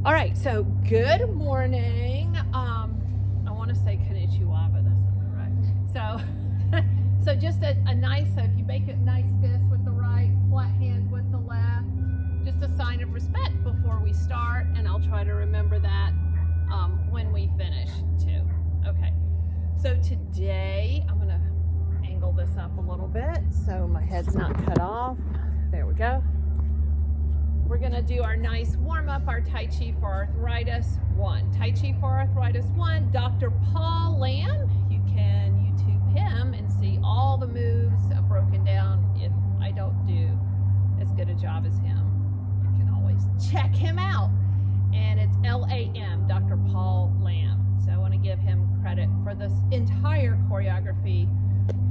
All right, so good morning. I want to say konnichiwa, but that's not correct. So just a nice, so if you make a nice fist with the right, flat hand with the left, just a sign of respect before we start, and I'll try to remember that when we finish too. Okay, so today I'm gonna angle this up a little bit so my head's not cut off. There we go. We're gonna do our nice warm up, our Tai Chi for Arthritis 1. Tai Chi for Arthritis 1, Dr. Paul Lamb. You can YouTube him and see all the moves broken down. If I don't do as good a job as him, you can always check him out. And it's L-A-M, Dr. Paul Lamb. So I wanna give him credit for this entire choreography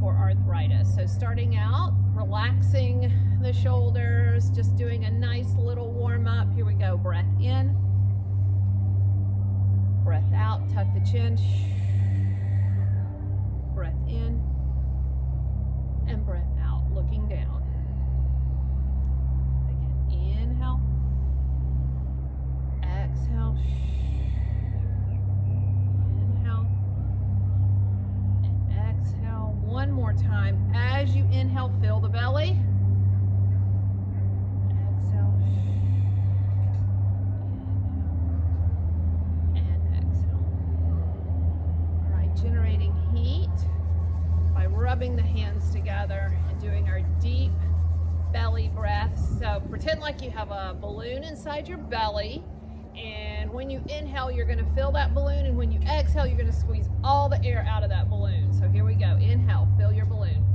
for arthritis. So starting out, relaxing the shoulders, just doing a nice little warm up. Here we go. Breath in, breath out, tuck the chin, breath in, and breath out, looking down. Again, inhale, exhale, inhale, and exhale. One more time. As you inhale, fill the belly. Generating heat by rubbing the hands together and doing our deep belly breaths. So pretend like you have a balloon inside your belly, and when you inhale you're going to fill that balloon, and when you exhale you're going to squeeze all the air out of that balloon. So here we go. Inhale, fill your balloon.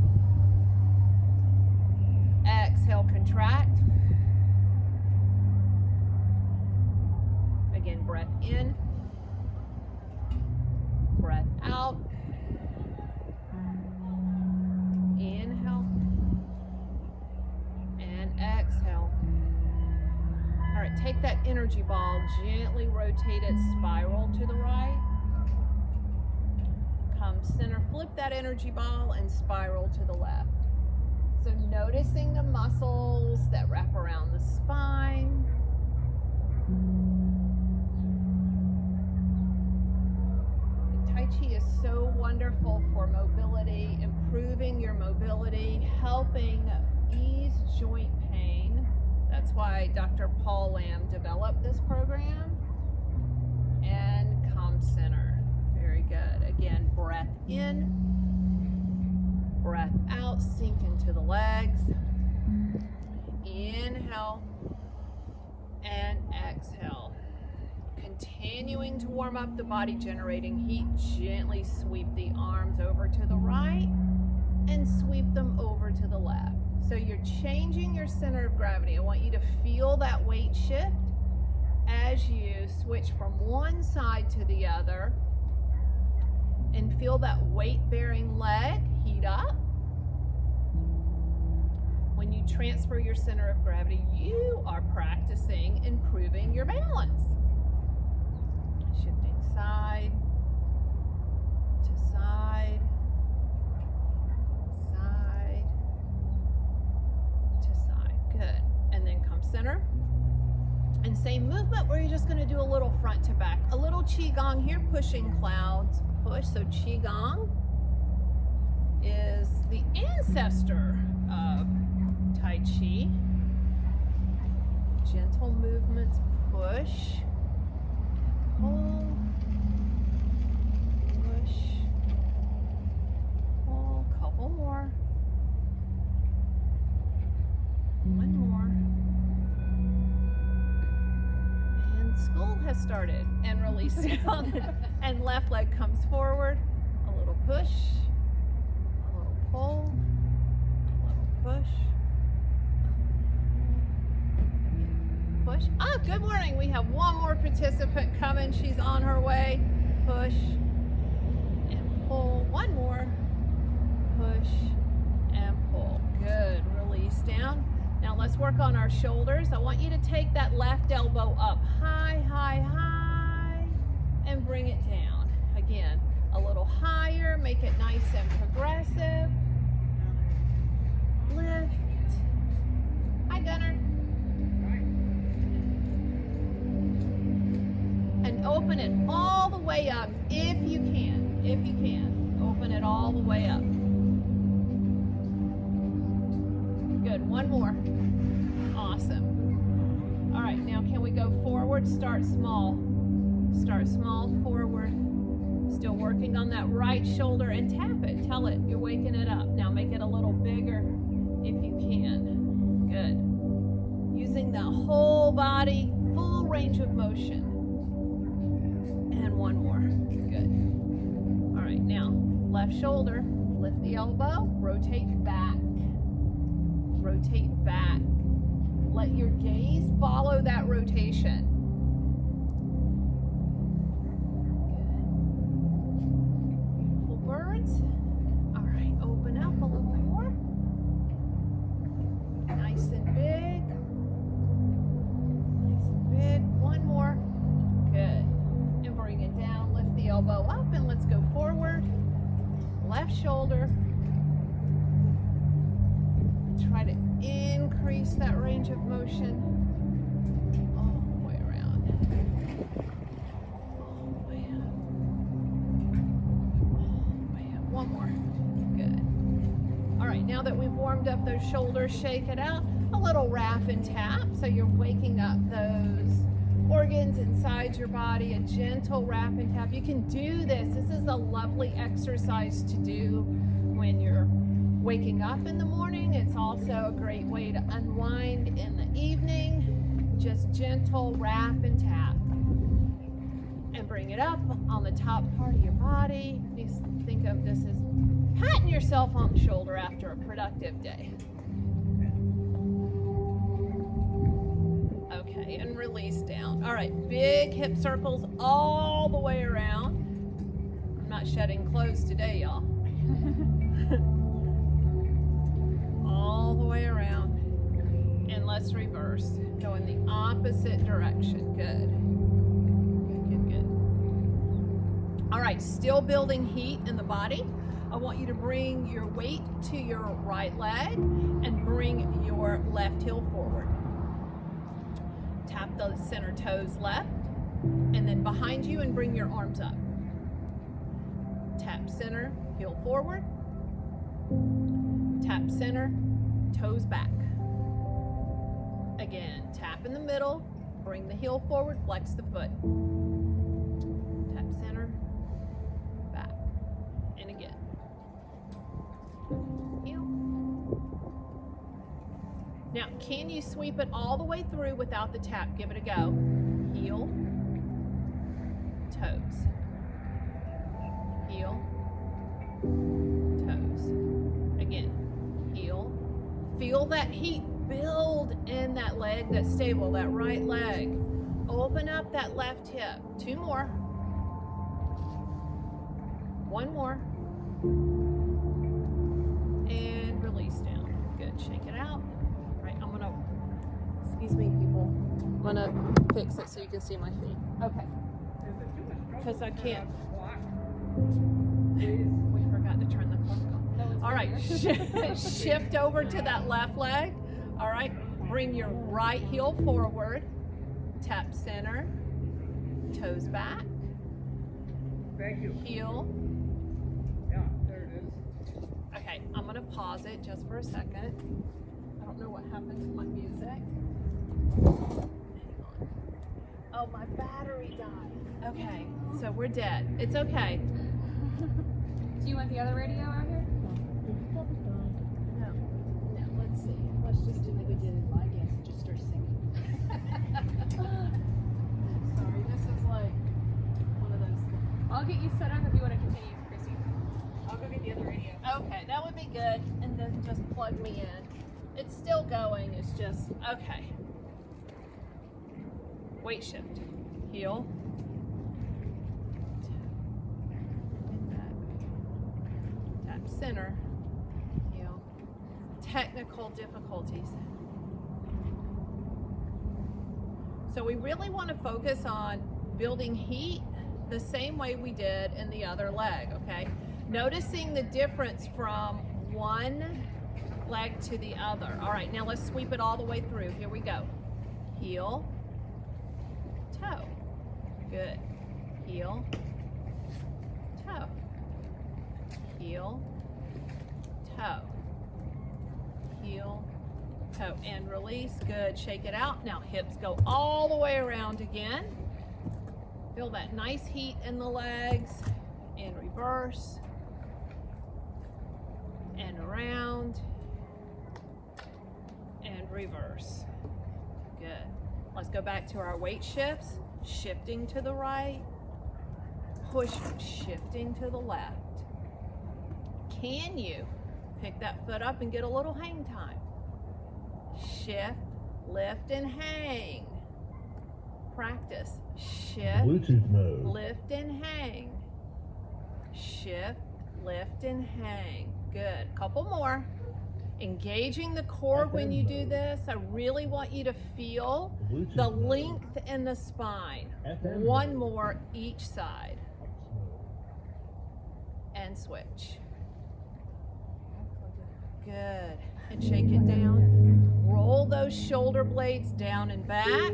Exhale, contract. Again, breath in, breath out, inhale, and exhale. All right, take that energy ball, gently rotate it, spiral to the right. Come center, flip that energy ball and spiral to the left. So noticing the muscles that wrap around the spine. Tai Chi is so wonderful for mobility, improving your mobility, helping ease joint pain. That's why Dr. Paul Lamb developed this program. And come center. Very good. Again, breath in, breath out, sink into the legs. Inhale and exhale. Continuing to warm up the body, generating heat. Gently sweep the arms over to the right and sweep them over to the left. So you're changing your center of gravity. I want you to feel that weight shift as you switch from one side to the other, and feel that weight-bearing leg heat up. When you transfer your center of gravity, you are practicing improving your balance. Shifting side to side, side to side. Good. And then come center. And same movement where you're just going to do a little front to back. A little Qigong here, pushing clouds. Push. So Qigong is the ancestor of Tai Chi. Gentle movements, push. Pull, push, pull, couple more, one more, and school has started, and release down, and left leg comes forward, a little push, a little pull, a little push, push. Ah, good morning. We have one more participant coming. She's on her way. Push and pull. One more. Push and pull. Good. Release down. Now let's work on our shoulders. I want you to take that left elbow up high, high, high, and bring it down. Again, a little higher. Make it nice and progressive. Lift. Hi, Gunnar. and open it all the way up if you can. If you can, open it all the way up. Good, one more. Awesome. All right, now can we go forward? Start small. Start small, forward. Still working on that right shoulder and tap it. Tell it you're waking it up. Now make it a little bigger if you can. Good. Using the whole body, full range of motion. And one more. Good. All right, now left shoulder, lift the elbow, rotate back. Rotate back. Let your gaze follow that rotation. All right, open up a little more. Nice and big. Nice and big. One more. Good. And bring it down. Lift the elbow up and let's go forward. Left shoulder. Try to increase that range of motion. All the way around. All the way up. One more. Good. All right, now that we've warmed up those shoulders, shake it out. A little wrap and tap, so you're waking up those organs inside your body. A gentle wrap and tap. You can do this. This is a lovely exercise to do when you're waking up in the morning. It's also a great way to unwind in the evening. Just gentle wrap and tap. And bring it up on the top part of your body. You think of this as patting yourself on the shoulder after a productive day. Okay, and release down. All right, big hip circles all the way around. I'm not shedding clothes today, y'all. All the way around. And let's reverse. Go in the opposite direction. Good. All right, still building heat in the body. I want you to bring your weight to your right leg and bring your left heel forward. Tap the center toes left and then behind you and bring your arms up. Tap center, heel forward. Tap center, toes back. Again, tap in the middle, bring the heel forward, flex the foot. Tap center, back, and again. Heel. Now, can you sweep it all the way through without the tap? Give it a go. Heel, toes. Heel, toes. Again, heel. Feel that heat build in that leg that's stable, that right leg. Open up that left hip. Two more. One more. And release down. Good. Shake it out. All right, I'm gonna, excuse me, people. I'm gonna fix it so you can see my feet. Okay. Because I can't. We forgot to turn the clock on. All right, shift over to that left leg. All right, bring your right heel forward. Tap center, toes back. Thank you. Heel. Yeah, there it is. Okay, I'm gonna pause it just for a second. I don't know what happened to my music. Oh, my battery died. Okay, so we're dead. It's okay. Do you want the other radio out here? No, let's see. Let's just do Like we did in my dance and just start singing. Sorry, this is like one of those things. I'll get you set up if you want to continue, Chrissy. I'll go get the other radio. Okay, that would be good. And then just plug me in. It's still going. It's just, okay. Weight shift. Heel. Tap center. Heel. Technical difficulties. So we really want to focus on building heat the same way we did in the other leg, okay? Noticing the difference from one leg to the other. All right, now let's sweep it all the way through. Here we go. Heel, toe. Good. Heel, toe. Heel, toe. Heel, toe. And release. Good. Shake it out. Now hips go all the way around again. Feel that nice heat in the legs. And reverse. And around. And reverse. Good. Let's go back to our weight shifts. Shifting to the right. Push, shifting to the left. Can you pick that foot up and get a little hang time? Shift, lift, and hang. Practice. Shift, Bluetooth mode. lift, and hang. Shift, lift, and hang. Good. Couple more. Engaging the core when you do this. I really want you to feel Bluetooth the mode. length in the spine. FM One mode. more each side. And switch. Good. And shake it down. Roll those shoulder blades down and back.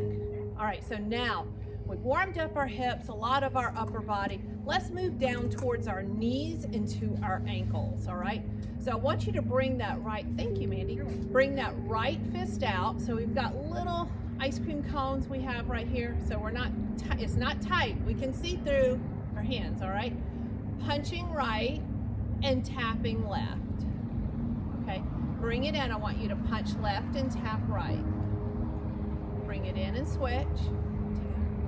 All right, so now we've warmed up our hips, a lot of our upper body. Let's move down towards our knees into our ankles, all right? So I want you to bring that right, thank you, Mandy. Bring that right fist out. So we've got little ice cream cones we have right here. So we're not, it's not tight. We can see through our hands, all right? Punching right and tapping left. Okay, bring it in. I want you to punch left and tap right. Bring it in and switch.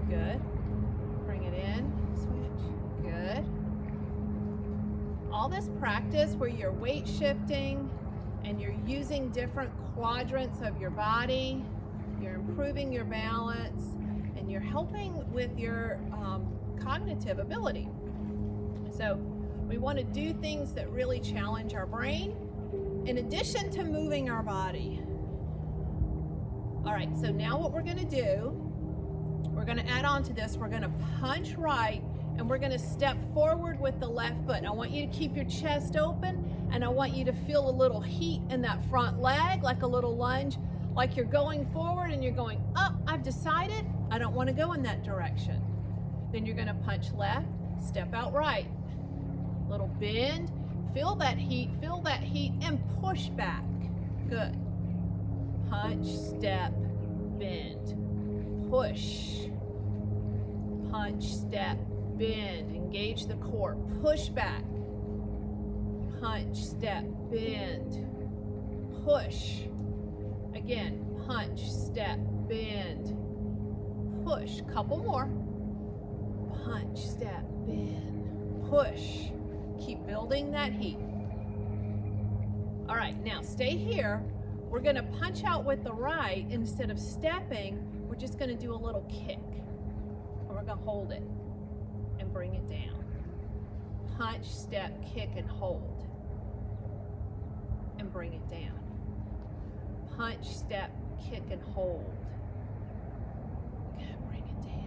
Good. Bring it in, switch. Good. All this practice where you're weight shifting and you're using different quadrants of your body, you're improving your balance, and you're helping with your cognitive ability. So we want to do things that really challenge our brain in addition to moving our body. All right, so now what we're going to do, we're going to add on to this. We're going to punch right and we're going to step forward with the left foot. I want you to keep your chest open and I want you to feel a little heat in that front leg, like a little lunge, like you're going forward and you're going up. I've decided I don't want to go in that direction. Then you're going to punch left, step out right. Little bend, feel that heat, and push back. Good. Punch, step, bend, push. Punch, step, bend, engage the core, push back. Punch, step, bend, push. Again, punch, step, bend, push. Couple more. Punch, step, bend, push. Keep building that heat. All right, now stay here. We're gonna punch out with the right. Instead of stepping, we're just gonna do a little kick. And we're gonna hold it and bring it down. Punch, step, kick, and hold. And bring it down. Punch, step, kick, and hold. Good, bring it down.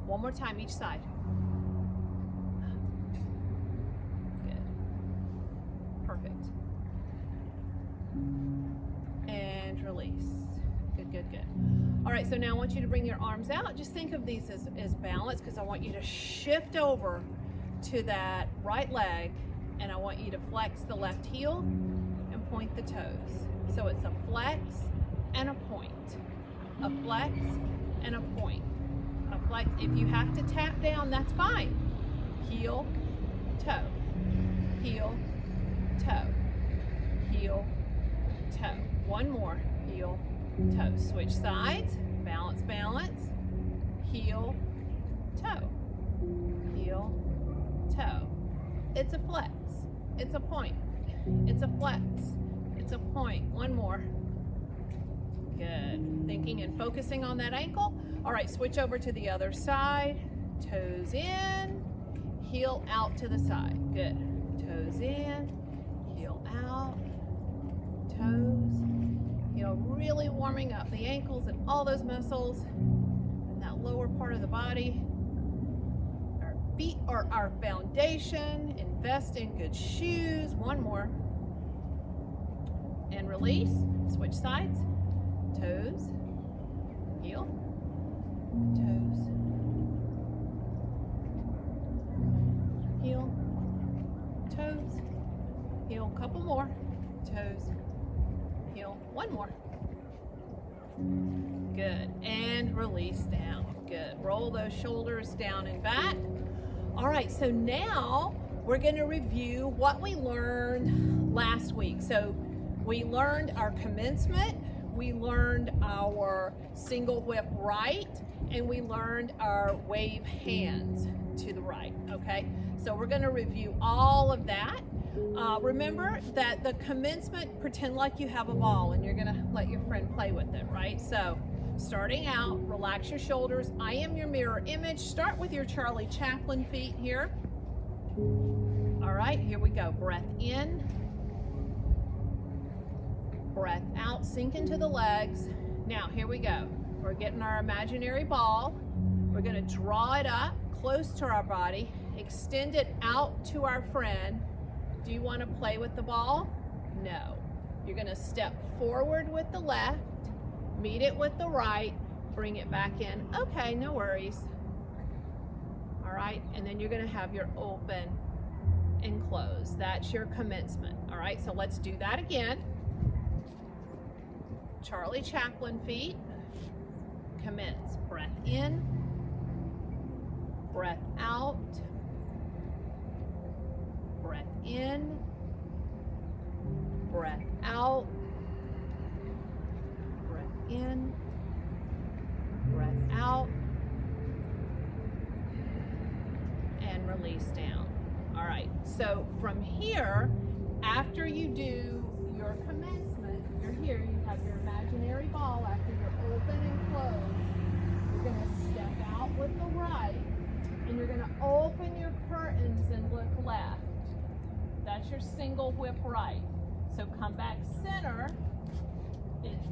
One more time each side. Good. Perfect. And release. Good, good, good. All right, so now I want you to bring your arms out. Just think of these as balance because I want you to shift over to that right leg and I want you to flex the left heel and point the toes. So it's a flex and a point. A flex and a point. A flex. If you have to tap down, that's fine. Heel, toe. Heel, toe. Heel, toe. One more. Heel, toe. Switch sides. Balance, balance. Heel, toe. Heel, toe. It's a flex. It's a point. It's a flex. It's a point. One more. Good. Thinking and focusing on that ankle. All right, switch over to the other side. Toes in, heel out to the side. Good. Toes in, heel out, toes. You know, really warming up the ankles and all those muscles in that lower part of the body. Our feet are our foundation. Invest in good shoes. One more. And release. Switch sides. Toes, more. Toes, heel, one more. Good, and release down. Good, roll those shoulders down and back. All right, so now we're gonna review what we learned last week. So we learned our commencement, we learned our single whip right, and we learned our wave hands to the right, okay? So we're gonna review all of that. Remember that the commencement, pretend like you have a ball and you're gonna let your friend play with it, right? So starting out, relax your shoulders. I am your mirror image. Start with your Charlie Chaplin feet here. All right, here we go. Breath in, breath out, sink into the legs. Now, here we go. We're getting our imaginary ball. We're gonna draw it up close to our body, extend it out to our friend. Do you wanna play with the ball? No. You're gonna step forward with the left, meet it with the right, bring it back in. Okay, no worries. All right, and then you're gonna have your open and close. That's your commencement. All right, so let's do that again. Charlie Chaplin feet. Commence. Breath in, breath out, breath in, breath out, breath in, breath out, and release down. All right, so from here, after you do your commencement, you're here, you have your imaginary ball. After you're open and closed, you're gonna step out with the right, and you're gonna open your curtains and look left. That's your single whip right. So come back center, it's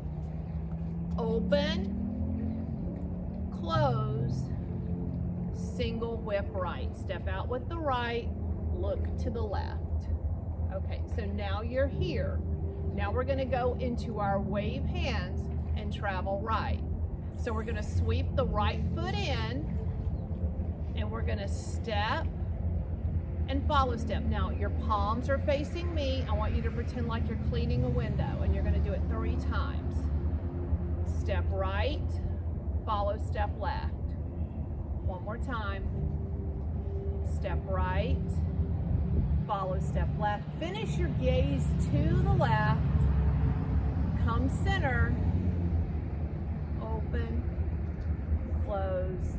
open, close, single whip right. Step out with the right, look to the left. Okay, so now you're here. Now we're gonna go into our wave hands and travel right. So we're gonna sweep the right foot in, and we're gonna step and follow step. Now your palms are facing me. I want you to pretend like you're cleaning a window, and you're gonna do it 3 times. Step right, follow step left. One more time. Step right, follow step left. Finish your gaze to the left. Come center, open, close,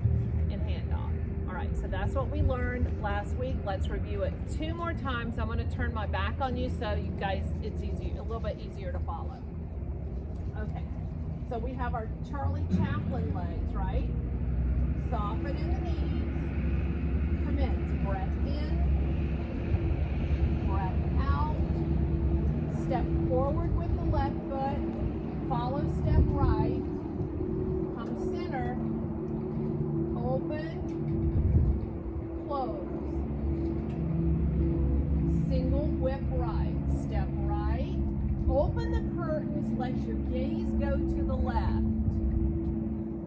and hand off. All right, so that's what we learned last week. Let's review it 2 more times. I'm gonna turn my back on you so you guys, it's easy, a little bit easier to follow. Okay, so we have our Charlie Chaplin legs, right? Soften in the knees. Commence. Breath in, breath out. Step forward with the left foot. Follow step right. Come center. Open. Close. Single whip right. Step right. Open the curtains. Let your gaze go to the left.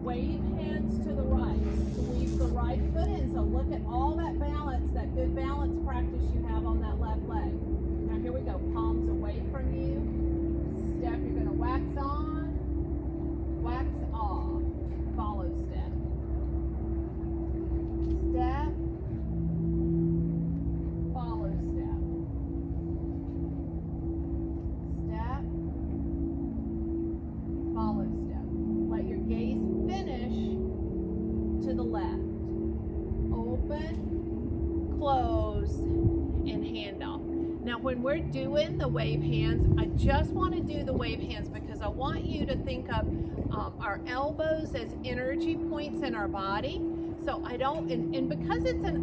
Wave hands to the right. Squeeze the right foot in. So look at all that balance, that good balance practice you have on that left leg. Now here we go. Palms away from you. Step. You're going to wax on, wax off. Follow step. Step. Follow step. Step. Follow step. Let your gaze finish to the left. Open, close, and hand off. Now when we're doing the wave hands, I just want to do the wave hands because I want you to think of our elbows as energy points in our body. So I don't, and because it's a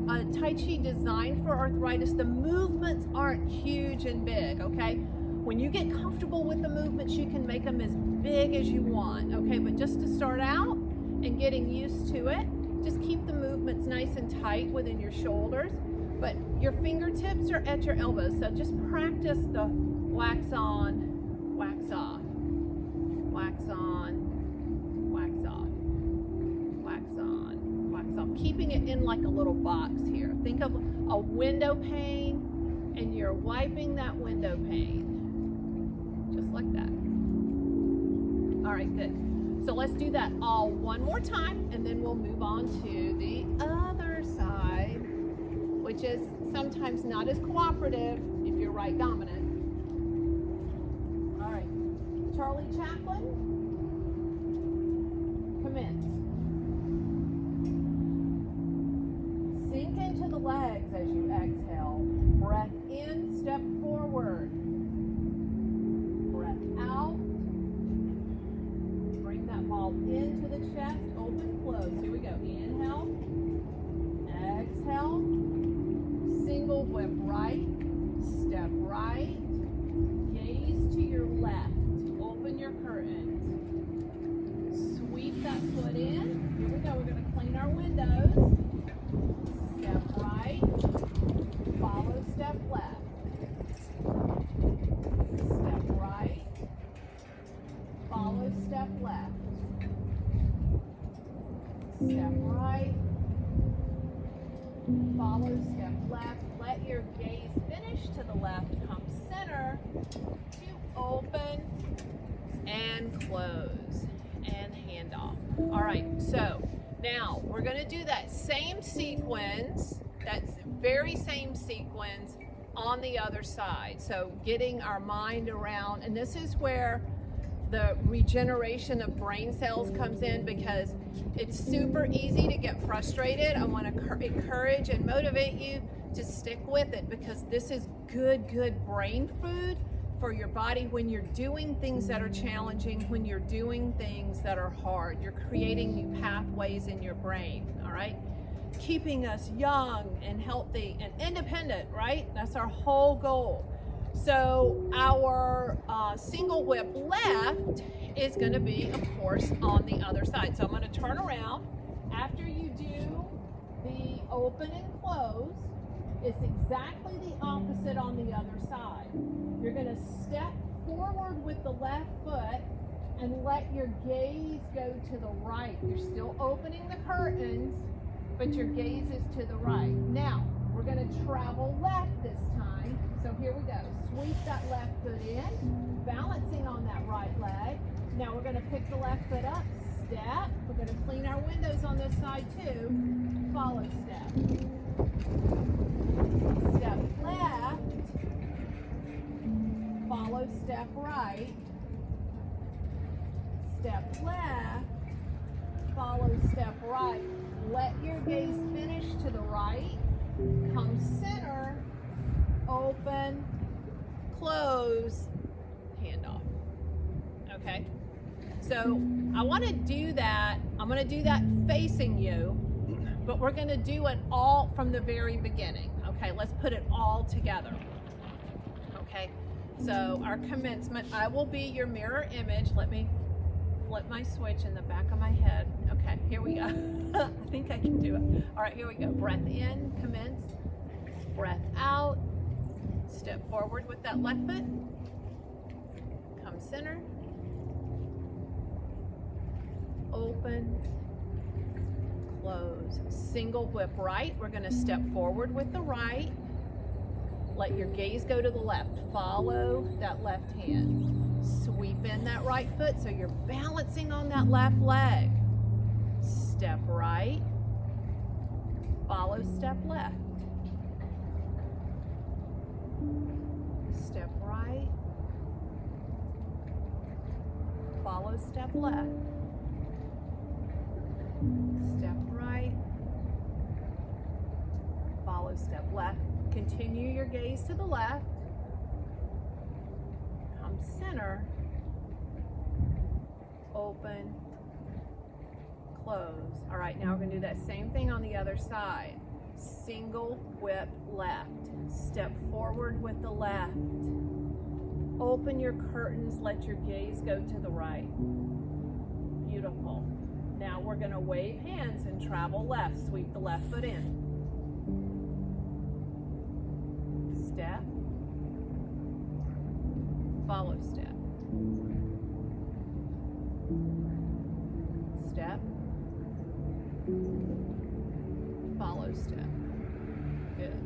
Tai Chi designed for arthritis, the movements aren't huge and big, okay? When you get comfortable with the movements, you can make them as big as you want, okay? But just to start out and getting used to it, just keep the movements nice and tight within your shoulders, but your fingertips are at your elbows, so just practice the wax on, wax off, wax on, wax off, wax on, wax off, keeping it in like a little box here. Think of a window pane and you're wiping that window pane. Just like that. All right, good. So let's do that all one more time, and then we'll move on to the other side, which is sometimes not as cooperative if you're right dominant. All right, Charlie Chaplin, commence. Sink into the legs as you exhale. Breath in, step forward. Breath out. Bring that ball into the chest, open, close. Here we go. Inhale. Exhale. Single whip right. Step right. Gaze to your left. Open your curtains. Sweep that foot in. Here we go. We're going to clean our windows. Step right. Follow step left. Step right. Follow step left. Step right. Follow step left. Let your gaze finish to the left. Come center to open and close and hand off. All right, so now we're going to do that same sequence, that very same sequence on the other side. So getting our mind around, and this is where the regeneration of brain cells comes in, because it's super easy to get frustrated. I want to encourage and motivate you to stick with it, because this is good brain food for your body when you're doing things that are challenging, when you're doing things that are hard. You're creating new pathways in your brain, all right? Keeping us young and healthy and independent, right? That's our whole goal. So our single whip left is going to be, of course, on the other side. So I'm going to turn around. After you do the open and close, it's exactly the opposite on the other side. You're going to step forward with the left foot and let your gaze go to the right. You're still opening the curtains, but your gaze is to the right. Now, we're going to travel left this time. So here we go. Sweep that left foot in, balancing on that right leg. Now we're going to pick the left foot up, step. We're going to clean our windows on this side too. Follow step. Step left. Follow step right. Step left. Follow step right. Let your gaze finish to the right. Come center. Open. Close. Hand off. Okay? So I want to do that. I'm going to do that facing you, but we're going to do it all from the very beginning. Okay, let's put it all together. Okay, so our commencement, I will be your mirror image. Let me flip my switch in the back of my head. Okay, here we go. I think I can do it. All right, here we go. Breath in, commence. Breath out. Step forward with that left foot. Come center. Open. Close. Single whip right. We're going to step forward with the right. Let your gaze go to the left. Follow that left hand. Sweep in that right foot so you're balancing on that left leg. Step right. Follow step left. Step right. Follow step left. Step right. Follow step left. Continue your gaze to the left. Come center. Open. Close. All right, now we're going to do that same thing on the other side. Single whip left. Step forward with the left. Open your curtains. Let your gaze go to the right. Beautiful. Now we're going to wave hands and travel left. Sweep the left foot in. Step. Follow step. Step. Follow step. Good.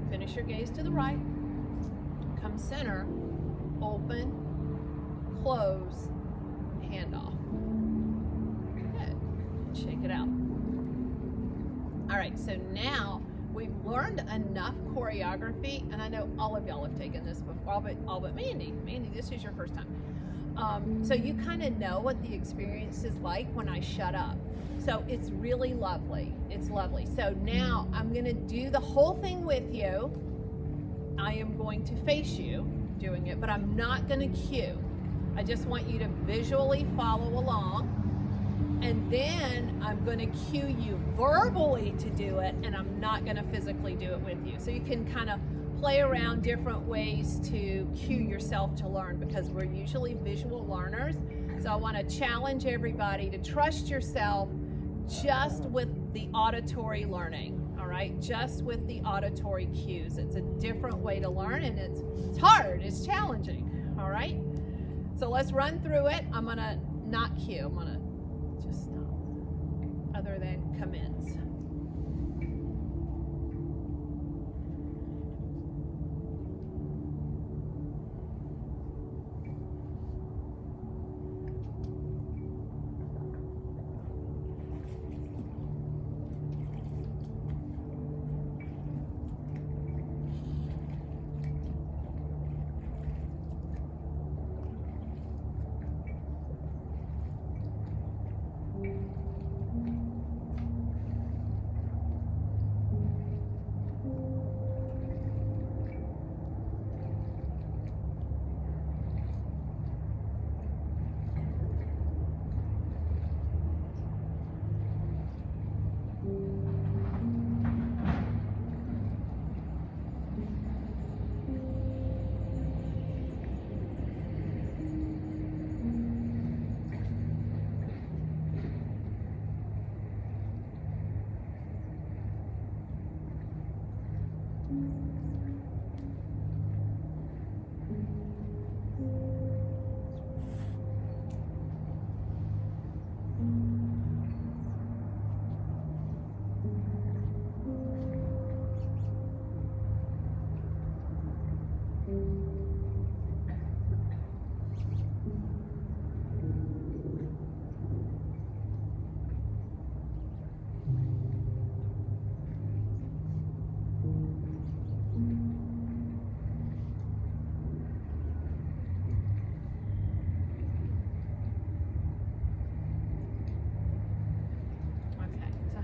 Finish your gaze to the right. Come center. Open. Close. Hand off. Good. Shake it out. All right, so now we've learned enough choreography, and I know all of y'all have taken this before, all but Mandy. Mandy, this is your first time. So you kind of know what the experience is like when I shut up. So it's really lovely. It's lovely. So now I'm going to do the whole thing with you. I am going to face you doing it, but I'm not going to cue. I just want you to visually follow along. And then I'm going to cue you verbally to do it, and I'm not going to physically do it with you. So you can kind of play around different ways to cue yourself to learn, because we're usually visual learners. So I want to challenge everybody to trust yourself just with the auditory learning, all right? Just with the auditory cues. It's a different way to learn, and it's hard, it's challenging, all right? So let's run through it. I'm going to not cue. I'm going to just stop, other than commence.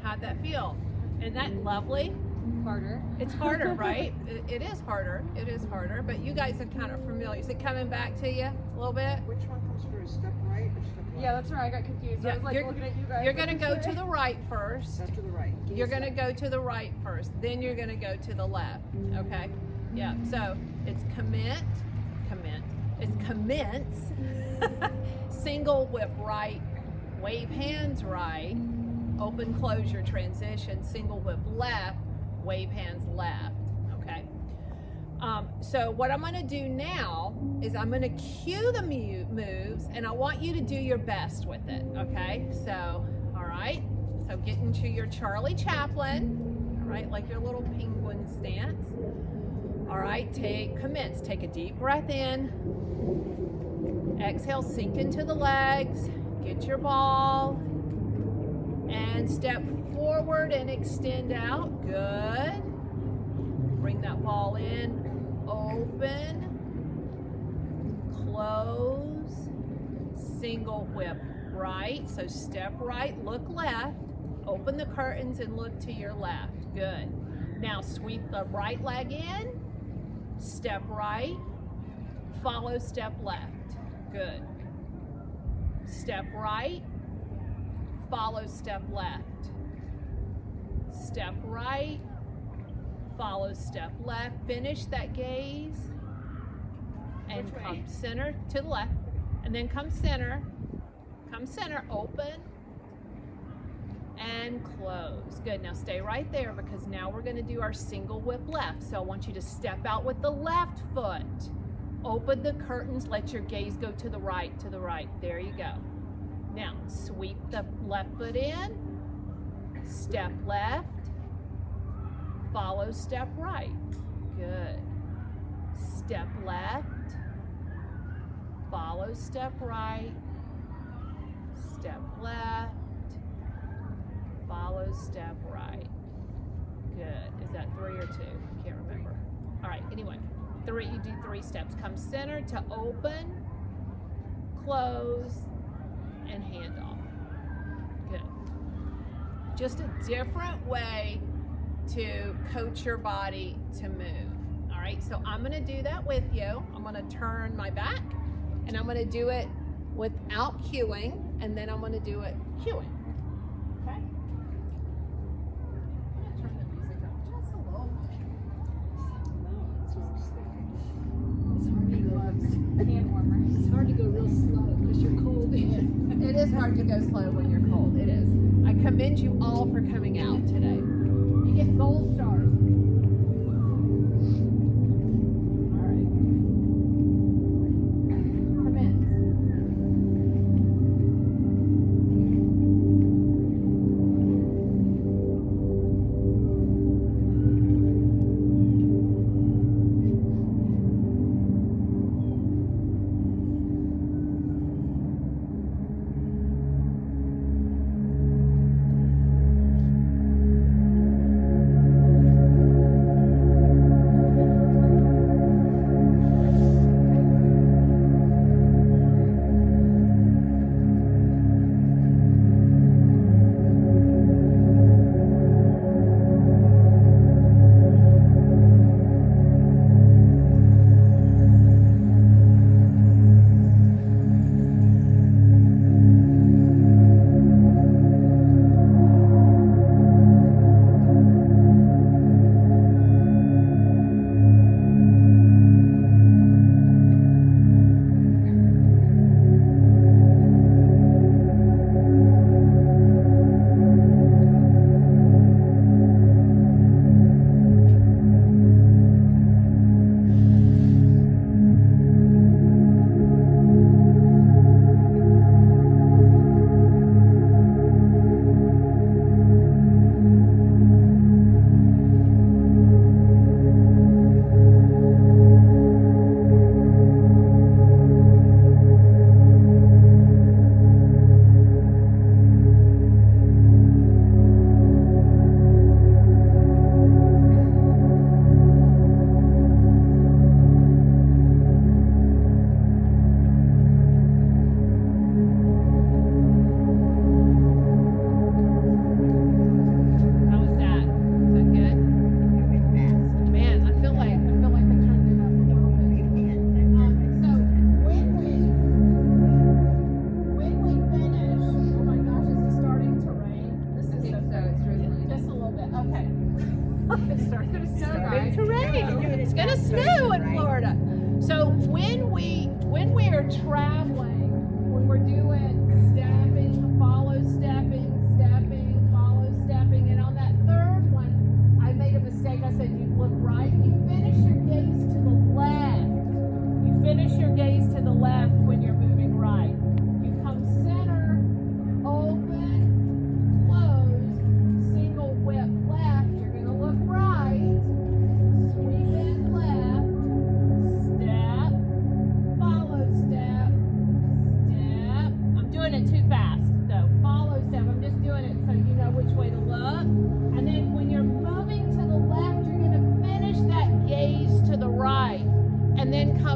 How'd that feel? Isn't that lovely? Harder. It's harder, right? It is harder. It is harder, but you guys are kind of familiar. Is it coming back to you a little bit? Which one comes first, step right or step left? Yeah, that's where I got confused. I was like looking at you guys. You're going to go to the right first. Step to the right. You're going to go to the right first. Then you're going to go to the left. Okay? Yeah. So it's commence. It's commence. Single whip right. Wave hands right. Open, close your transition. Single whip left. Wave hands left. Okay. So what I'm going to do now is I'm going to cue the moves, and I want you to do your best with it. Okay. So, all right. So get into your Charlie Chaplin. All right, like your little penguin stance. All right. Commence. Take a deep breath in. Exhale. Sink into the legs. Get your ball. And step forward and extend out. Good. Bring that ball in. Open. Close. Single whip right. So step right, look left. Open the curtains and look to your left. Good. Now sweep the right leg in. Step right. Follow step left. Good. Step right. Follow step left. Step right. Follow step left. Finish that gaze. And come center to the left. And then come center. Come center. Open. And close. Good. Now stay right there, because now we're going to do our single whip left. So I want you to step out with the left foot. Open the curtains. Let your gaze go to the right, to the right. There you go. Now, sweep the left foot in, step left, follow step right. step left, follow step right, step left, follow step right. Good. Is that 3 or 2? Can't remember. All right, anyway, you do 3 steps. Come center to open, close, and hand off. Good. Just a different way to coach your body to move. All right, so I'm gonna do that with you. I'm gonna turn my back and I'm gonna do it without cueing, and then I'm gonna do it cueing. Okay? I'm gonna turn the music up just a little bit. Hand warmer. It's hard to go real slow because you're cold. It is hard to go slow when you're cold. It is. I commend you all for coming out today. You get gold stars. All right. Commence.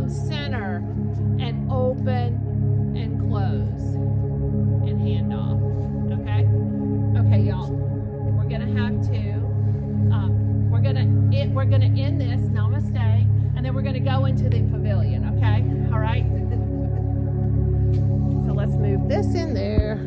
Center and open and close and hand off. Okay? Okay, y'all. We're gonna have to we're gonna end this namaste, and then we're gonna go into the pavilion. Okay? All right. So let's move this in there.